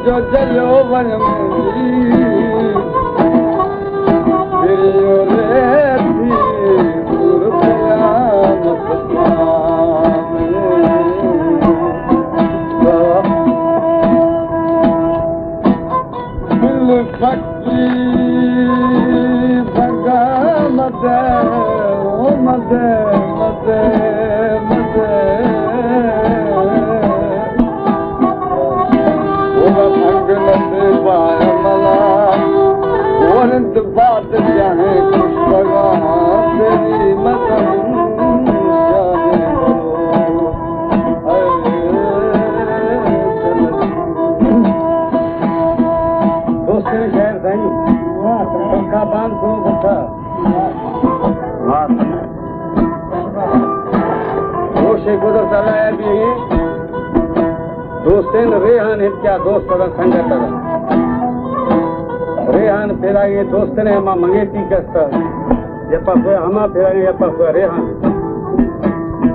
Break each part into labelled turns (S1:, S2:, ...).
S1: जो चलियो वन दोस्तेन रेहान है क्या दोस्त का संगत रेहान फिर आगे दोस्त ने हम मंगेती कस्ता यप्पा हम फिर आगे यप्पा रेहान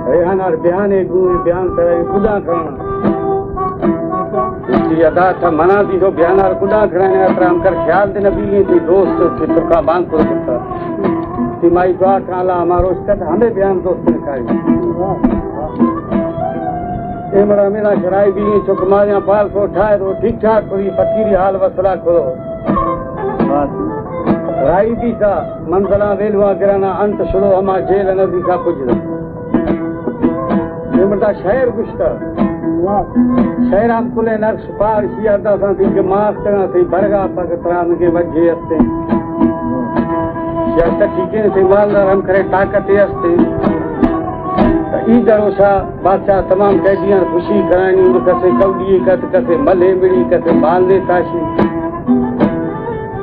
S1: रेहान और बयान एक बयान फिर कुदा करना इसकी अदा था मना दी तो बयान और कुदा करने अतर हम कर ख्याल देना भी थी दोस्त की तुका बांध को सकता सिमाई दुआ काला हमारो इसका हमें बयान दोस्त ने खाई एमड़ा मेरा शराय भी चुक मारिया पाल को ठाए तो ठीक ठाक पूरी फकीरी हाल वसला करो राई भी था मंजला वेलवा गिराना अंत शुरू हमा जेल नदी का कुछ एमड़ा शहर गुश्ता शहर हम कुले नक्श पार किया था थी के माफ करना थी बरगा पग त्रान के वजह हस्ते या ठीक है थी मालदार हम करे ताकत हस्ते ईदरोशा बादशाह तमाम कैदियां खुशी करानी कसे कौड़ी कसे मले मिड़ी कसे मालने ताशी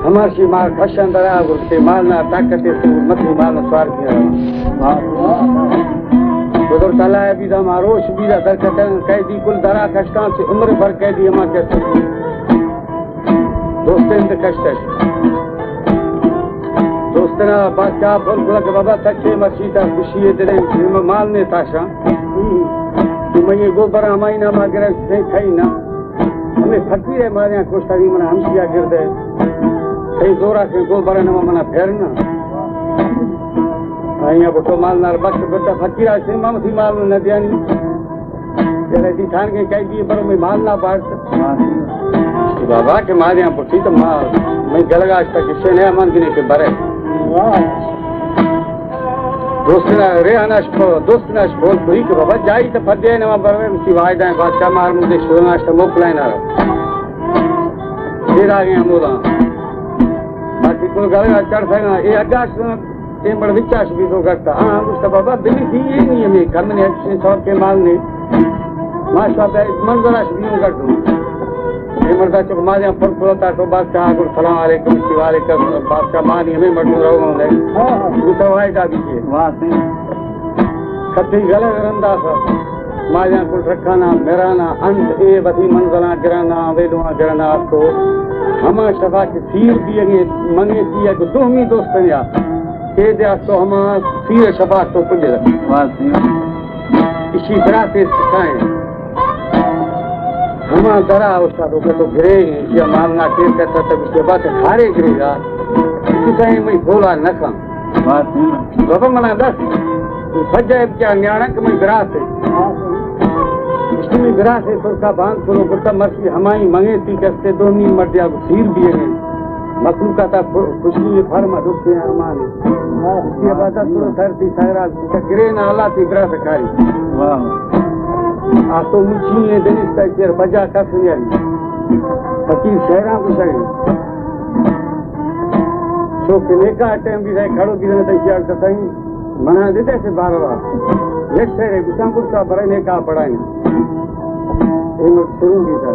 S1: हमारी मार खशन दरा गुरते मालना ताकत से मथी माल स्वार किया गुजर तला है बीदा मारोश बीदा दरकतन कैदी कुल दरा कष्टां से उम्र भर कैदी हमा कहते दोस्तें से कष्ट दोस्तना बादशाह बोल बोला कि बाबा सच्चे मसीता खुशी है तेरे माल ने ताशा कि मैं ये गोबर हमारी ना मांगे से खाई ना हमें फकीर है मारे कोष्टा की मना हमसिया गिरदे सही जोरा के गोबर ना मना फेरना आइया बटो माल ना बख्श बेटा फकीरा से ममसी माल न दियानी जरे दी थान के कह दिए पर मैं माल ना बांट बाबा के मारे पुठी तो माल मैं गलगा तक किसे ने मन गिने के बरे दोस्तना रेहानाश दोस्तनाश बोल कोई के बाबा जाई तो फदे न बरवे सिवाय दाए बादशाह मार मुझे शोनाश तो मोकलाय ना फिर आ गए मोदा बाकी को गलगा चढ़ सका ये अगाश ये बड़ विचार भी तो करता हां उसका बाबा दिल्ली थी ये नहीं है कम ने 100 के माल ने माशा पे मंजराश भी कर दूं ये मर्दा चुक मारिया फल फुलता तो बादशाह को सलाम अलैकुम शिवाले का बादशाह मानी हमें मर्द रहो ने वो तो वाई दा दीजिए वाह सही कथी गले रंदा सा मारिया को रखाना मेराना अंत ए वधी मंजला गिराना वेलुआ गिराना तो हम शफा के सीर दिए मंगे दिया को दोमी दोस्त या के दे तो हम सीर शफा तो कुछ वाह सही इसी तरह से सिखाएं हमा दरा उसका तो गिरे या मालना टेर करता तब इसके बाद खारे गिरेगा इसी कहीं मैं बोला न कम बाबा मना दस फजाए क्या न्याणक में ग्रास है इसमें ग्रास है सुरखा बांध करो गुस्सा मर्सी हमारी मंगे थी कसते दोनी मर्दिया को सीर दिए हैं मखलूका था खुशबू ये फरमा दुखते हैं हमारे इसके बाद सुनो धरती सारा गिरे ना अल्लाह थी ग्रास खारी वाह आ तो मुझी ये दिन इसका इधर बजा का सुनियारी फकीर शहरा को शहरी तो किने का टाइम भी है खड़ो भी नहीं तैयार करता ही मना देते से बारवा एक शहर है गुसामपुर का बरने का पढ़ाई ये मत शुरू भी था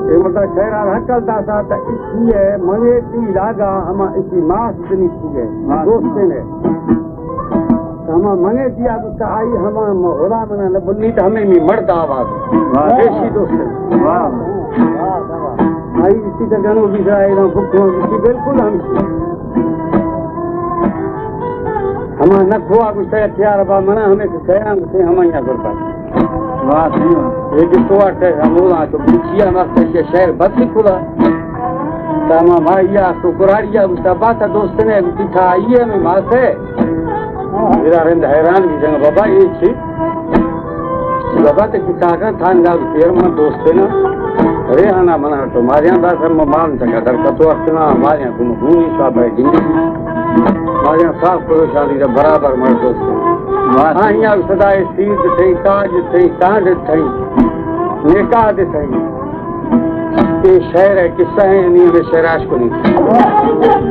S1: ये मतलब शहरा हकल दासा था इसलिए मने की लागा हम इसी मास दिन की है दोस्त ने हम मने दिया उसका आई हम होला मना न बुन्नी तो हमें भी मर्द आवाज ऐसी दोस्त वाह वाह आई इसी का गानो भी जाए ना भूखों इसी बिल्कुल हम न खोआ कुछ तैयार बा मना हमें शहरा से हम यहाँ पर
S2: वाह सही बात
S1: एक तो आटे हमोला तो बुचिया मस्त के शहर बसिकुला तमा भाईया तो कुराड़िया उसका बात दोस्त ने दिखा आइए में मासे मेरा रंद हैरान भी जंग बाबा ये छी बाबा ते किसा का थान गा फिर मन दोस्त ना अरे हाना मना तो मारिया बात हम मान सका दर कतो अपना मारिया तुम भूनी स्वाब है जिंदगी मारिया साफ करो शादी दा बराबर मर दोस्त हां यहाँ सदा सीध थई काज थई कांड थई निकाद थई ये शहर है किस्सा है नहीं में शहराश को नहीं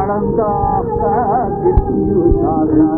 S1: अड़ंदा किसी उछाला